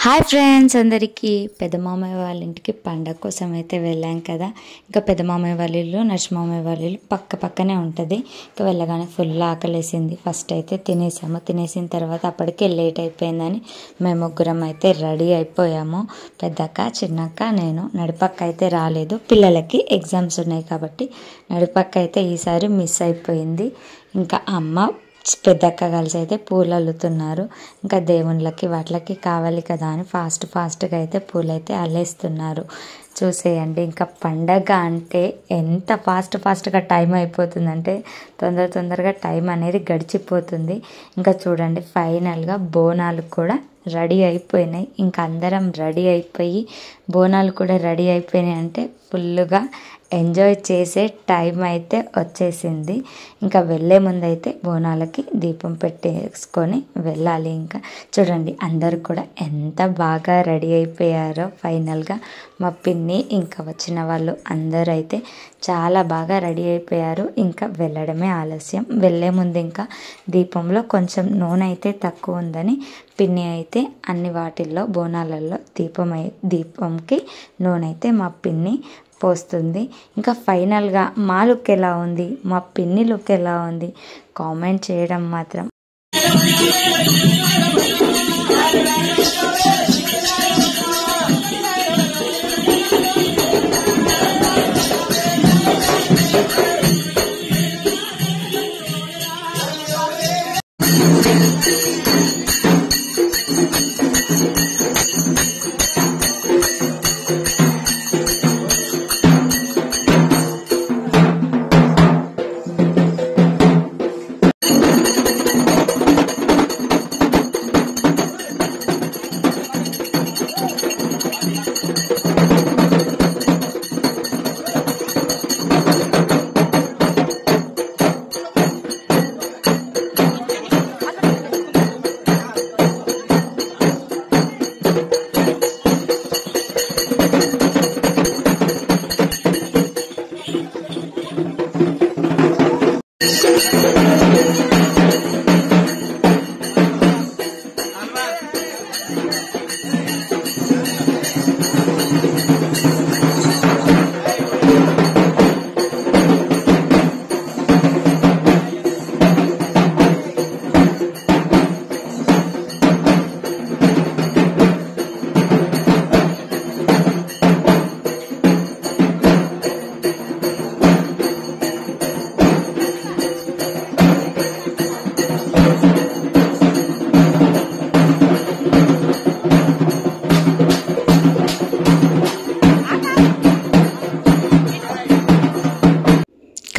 Hi friends, అందరికీ పెద్దమామయ్య వాళ్ళ ఇంటికి పండగ కోసం అయితే వెళ్ళాం కదా. ఇంకా పెద్దమామయ్య వాళ్ళ ఇల్లు నర్సిమామయ్య వాళ్ళ ఇల్లు పక్కనే ఉంటుంది. ఇంకా వెళ్ళగానే ఫుల్ ఆకలేసింది. ఫస్ట్ అయితే తినేసాము. తినేసిన తర్వాత అప్పటికే లేట్ అయిపోయిందని మేము ముగ్గురం అయితే రెడీ అయిపోయాము. పెద్దక్క, చిన్నక్క, నేను. నడిపక్క అయితే రాలేదు, పిల్లలకి ఎగ్జామ్స్ ఉన్నాయి కాబట్టి నడిపక్క అయితే ఈసారి మిస్ అయిపోయింది. ఇంకా అమ్మ పెద్దక్క కలిసి అయితే పూలు అల్లుతున్నారు. ఇంకా దేవుళ్ళకి వాటికి కావాలి కదా అని ఫాస్ట్గా అయితే పూలు అయితే అల్లేస్తున్నారు. చూసేయండి, ఇంకా పండగ అంటే ఎంత ఫాస్ట్గా టైం అయిపోతుందంటే తొందరగా టైం అనేది గడిచిపోతుంది. ఇంకా చూడండి, ఫైనల్గా బోనాలు కూడా రెడీ అయిపోయినాయి. ఇంకా అందరం రెడీ అయిపోయి బోనాలు కూడా రెడీ అయిపోయినాయి అంటే ఫుల్గా ఎంజాయ్ చేసే టైం అయితే వచ్చేసింది. ఇంకా వెళ్ళే ముందైతే బోనాలకి దీపం పెట్టేసుకొని వెళ్ళాలి. ఇంకా చూడండి, అందరూ కూడా ఎంత బాగా రెడీ అయిపోయారో. ఫైనల్గా మా పిన్ని ఇంకా వచ్చిన వాళ్ళు అందరూ అయితే చాలా బాగా రెడీ అయిపోయారు. ఇంకా వెళ్ళడమే ఆలస్యం. వెళ్ళే ముందు ఇంకా దీపంలో కొంచెం నూనె అయితే తక్కువ ఉందని పిన్ని అయితే అన్ని వాటిల్లో బోనాలలో దీపంకి నూనె అయితే మా పిన్ని పోస్తుంది. ఇంకా ఫైనల్గా మా లుక్ ఎలా ఉంది, మా పిన్ని లుక్ ఎలా ఉంది కామెంట్ చేయడం మాత్రం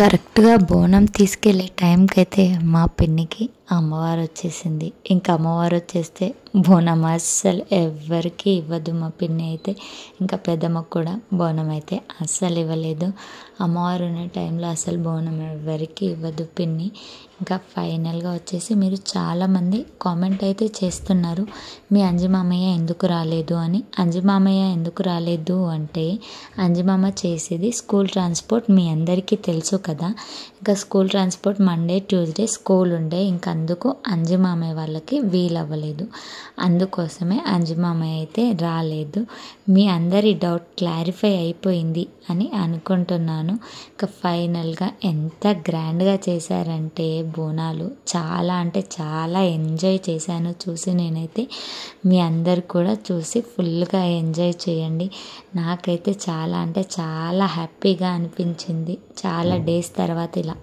కరెక్ట్గా బోనం తీసుకెళ్ళే టైంకి అయితే మా పిన్నికి అమ్మవారు వచ్చేసింది. ఇంకా అమ్మవారు వచ్చేస్తే బోనం అస్సలు ఎవరికి ఇవ్వదు మా పిన్ని అయితే. ఇంకా పెద్దమ్మకు కూడా బోనం అయితే అస్సలు ఇవ్వలేదు. అమ్మవారు ఉన్న టైంలో అసలు బోనం ఎవరికి ఇవ్వదు పిన్ని. ఇంకా ఫైనల్గా వచ్చేసి మీరు చాలామంది కామెంట్ అయితే చేస్తున్నారు, మీ అంజిమామయ్య ఎందుకు రాలేదు అని. అంజిమామయ్య ఎందుకు రాలేదు అంటే అంజిమామ చేసేది స్కూల్ ట్రాన్స్పోర్ట్, మీ అందరికీ తెలుసు కదా. ఇంకా school transport Monday Tuesday school ఉండే, ఇంకా అందుకు అంజిమామయ్య వాళ్ళకి వీలవ్వలేదు. అందుకోసమే అంజిమామయ్య అయితే రాలేదు. మీ అందరి డౌట్ క్లారిఫై అయిపోయింది అని అనుకుంటున్నాను. ఇంకా ఫైనల్గా ఎంత గ్రాండ్గా చేశారంటే బోనాలు చాలా అంటే చాలా ఎంజాయ్ చేశాను చూసి. నేనైతే మీ అందరు కూడా చూసి ఫుల్గా ఎంజాయ్ చేయండి. నాకైతే చాలా అంటే చాలా హ్యాపీగా అనిపించింది చాలా డేస్ తర్వాత ఇలా.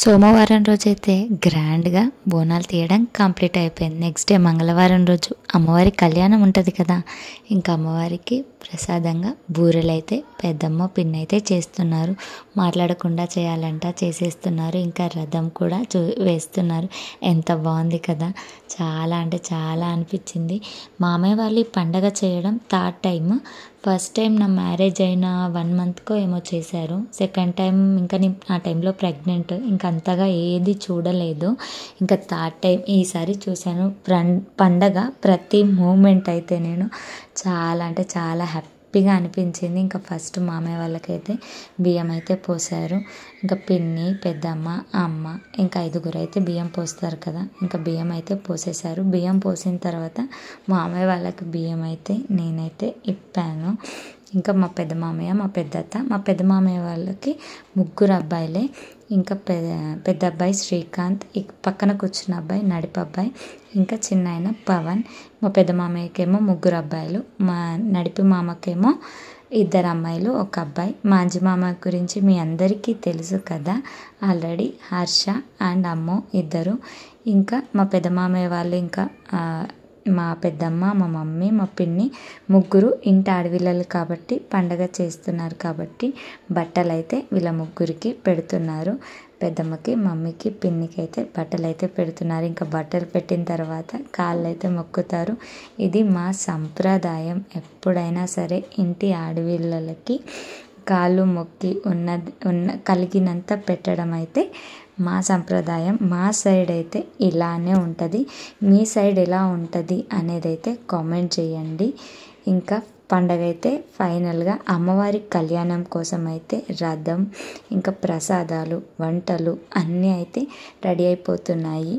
సోమవారం రోజైతే గ్రాండ్గా బోనాలు తీయడం కంప్లీట్ అయిపోయింది. నెక్స్ట్ డే మంగళవారం రోజు అమ్మవారి కళ్యాణం ఉంటుంది కదా, ఇంకా అమ్మవారికి ప్రసాదంగా బూరెలు అయితే పెద్దమ్మ పిన్ని అయితే చేస్తున్నారు. మాట్లాడకుండా చేయాలంట, చేసేస్తున్నారు. ఇంకా రథం కూడా వేస్తున్నారు. ఎంత బాగుంది కదా, చాలా అంటే చాలా అనిపించింది. మామయ్య వాళ్ళు ఈ పండగ చేయడం థర్డ్ టైం. ఫస్ట్ టైం నా మ్యారేజ్ అయిన 1 monthకో ఏమో చేశారు. సెకండ్ టైం ఇంకా నేను ఆ టైంలో ప్రెగ్నెంట్, ఇంకా అంతగా ఏది చూడలేదు. ఇంకా థర్డ్ టైం ఈసారి చూశాను. పండగ ప్రతి మూమెంట్ అయితే నేను చాలా అంటే చాలా హ్యాపీగా అనిపించింది. ఇంకా ఫస్ట్ మామయ్య వాళ్ళకైతే బియ్యం అయితే పోసారు. ఇంకా పిన్ని, పెద్దమ్మ, అమ్మ ఇంకా 5గురు అయితే బియ్యం పోస్తారు కదా, ఇంకా బియ్యం అయితే పోసేశారు. బియ్యం పోసిన తర్వాత మామయ్య వాళ్ళకి బియ్యం అయితే నేనైతే ఇప్పాను. ఇంకా మా పెద్ద మామయ్య, మా పెద్దత్త, మా పెద్ద మామయ్య వాళ్ళకి 3 అబ్బాయిలే. ఇంకా పెద్ద అబ్బాయి శ్రీకాంత్, పక్కన కూర్చున్న అబ్బాయి నడిపి అబ్బాయి, ఇంకా చిన్న ఆయన పవన్. మా పెద్ద మామయ్యకేమో 3 అబ్బాయిలు, మా నడిపి మామకేమో 2 అమ్మాయిలు, 1 అబ్బాయి. మా అంజి మామ గురించి మీ అందరికీ తెలుసు కదా ఆల్రెడీ, హర్ష అండ్ అమ్మో 2. ఇంకా మా పెద్ద మామయ్య వాళ్ళు, ఇంకా మా పెద్దమ్మ, మా మమ్మీ, మా పిన్ని 3 ఇంటి ఆడపిల్లలు కాబట్టి పండగ చేస్తున్నారు కాబట్టి బట్టలు అయితే వీళ్ళ 3కి పెడుతున్నారు. పెద్దమ్మకి, మమ్మీకి, పిన్నికి అయితే బట్టలు అయితే పెడుతున్నారు. ఇంకా బట్టలు పెట్టిన తర్వాత కాళ్ళు అయితే మొక్కుతారు. ఇది మా సంప్రదాయం. ఎప్పుడైనా సరే ఇంటి ఆడపిల్లలకి కాళ్ళు మొక్కి కలిగినంత పెట్టడం అయితే మా సంప్రదాయం. మా సైడ్ అయితే ఇలానే ఉంటుంది. మీ సైడ్ ఎలా ఉంటుంది అనేది అయితే కామెంట్ చేయండి. ఇంకా పండగ అయితే ఫైనల్గా అమ్మవారి కళ్యాణం కోసం అయితే రథం, ఇంకా ప్రసాదాలు, వంటలు అన్నీ అయితే రెడీ అయిపోతున్నాయి.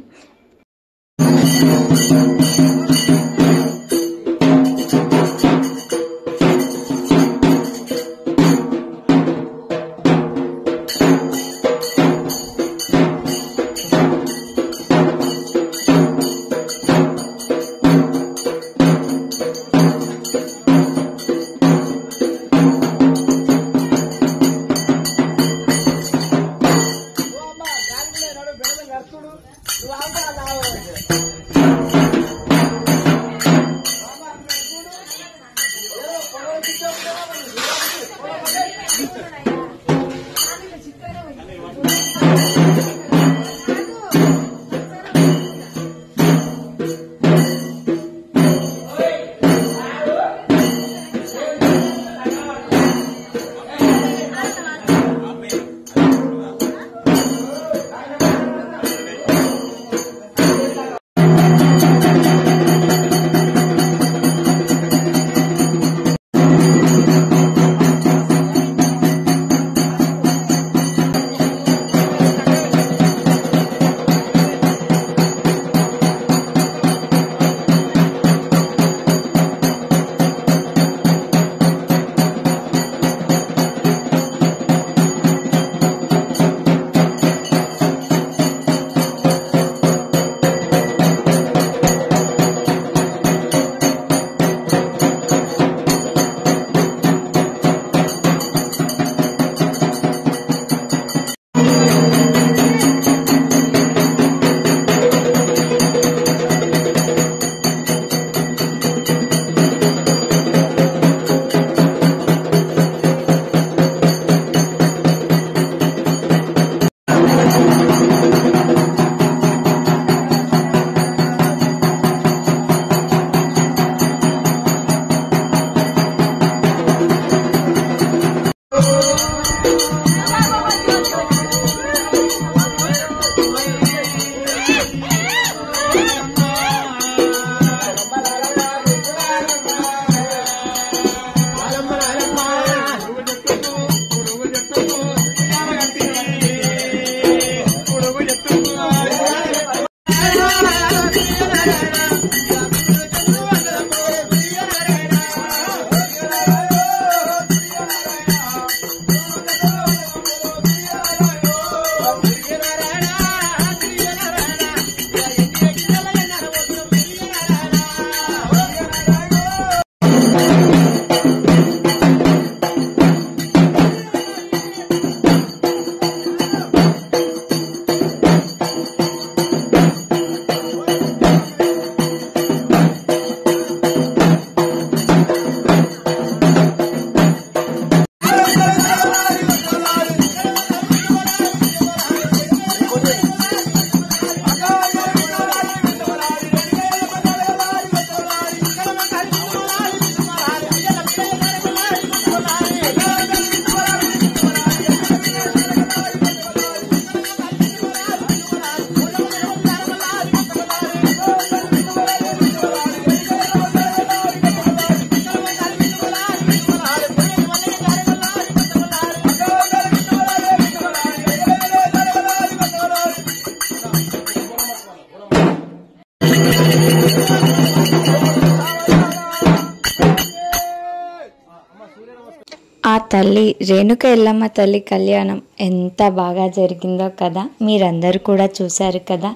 ఆ తల్లి రేణుక ఎల్లమ్మ తల్లి కళ్యాణం ఎంత బాగా జరిగిందో కదా, మీరందరూ కూడా చూశారు కదా.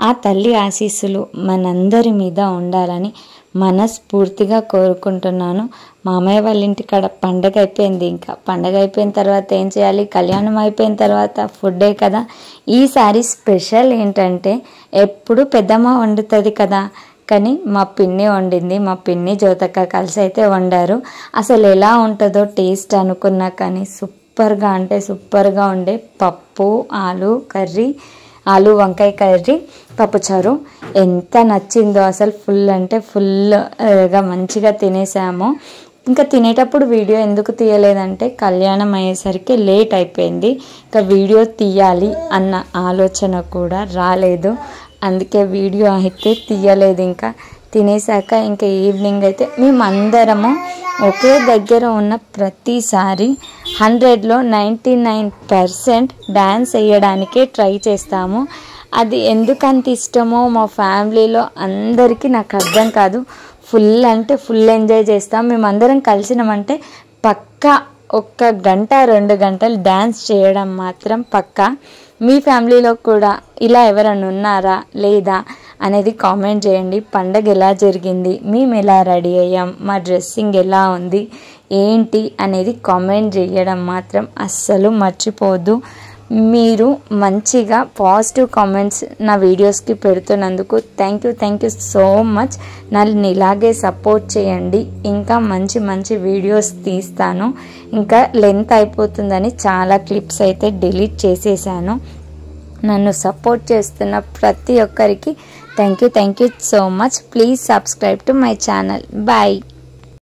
ఆ తల్లి ఆశీస్సులు మనందరి మీద ఉండాలని మనస్ఫూర్తిగా కోరుకుంటున్నాను. మామయ్య వాళ్ళ ఇంటికాడ పండగ అయిపోయింది. ఇంకా పండగ అయిపోయిన తర్వాత ఏం చేయాలి, కళ్యాణం అయిపోయిన తర్వాత ఫుడ్డే కదా. ఈసారి స్పెషల్ ఏంటంటే ఎప్పుడు పెద్దమ్మ వండుతుంది కదా, కానీ మా పిన్ని వండింది. మా పిన్ని జ్యోతక్క కలిసి అయితే వండారు. అసలు ఎలా ఉంటుందో టేస్ట్ అనుకున్నా కానీ సూపర్గా అంటే సూపర్గా ఉండే పప్పు, ఆలు వంకాయ కర్రీ, పప్పుచారు ఎంత నచ్చిందో అసలు. ఫుల్ అంటే ఫుల్గా మంచిగా తినేసాము. ఇంకా తినేటప్పుడు వీడియో ఎందుకు తీయలేదంటే కళ్యాణం అయ్యేసరికి లేట్ అయిపోయింది. ఇంకా వీడియో తీయాలి అన్న ఆలోచన కూడా రాలేదు, అందుకే వీడియో అయితే తీయలేదు. ఇంకా తినేసాక ఇంకా ఈవినింగ్ అయితే మేమందరము ఒకే దగ్గర ఉన్న ప్రతిసారి 100లో 99% డ్యాన్స్ వేయడానికే ట్రై చేస్తాము. అది ఎందుకంత ఇష్టమో మా ఫ్యామిలీలో అందరికీ నాకు అర్థం కాదు. ఫుల్ అంటే ఫుల్ ఎంజాయ్ చేస్తాం. మేమందరం కలిసినామంటే పక్కా 1 గంట 2 గంటలు డ్యాన్స్ చేయడం మాత్రం పక్కా. మీ ఫ్యామిలీలో కూడా ఇలా ఎవరైనా ఉన్నారా లేదా అనేది కామెంట్ చేయండి. పండగ ఎలా జరిగింది, మేము ఎలా రెడీ అయ్యాం, మా డ్రెస్సింగ్ ఎలా ఉంది ఏంటి అనేది కామెంట్ చేయడం మాత్రం అస్సలు మర్చిపోవద్దు. మీరు మంచిగా పాజిటివ్ కామెంట్స్ నా వీడియోస్కి పెడుతున్నందుకు థ్యాంక్ యూ సో మచ్. నన్ను ఇలాగే సపోర్ట్ చేయండి. ఇంకా మంచి మంచి వీడియోస్ తీస్తాను. ఇంకా లెంత్ అయిపోతుందని చాలా క్లిప్స్ అయితే డిలీట్ చేసేసాను. నన్ను సపోర్ట్ చేస్తున్న ప్రతి ఒక్కరికి thank you so much. Please subscribe to my channel. Bye.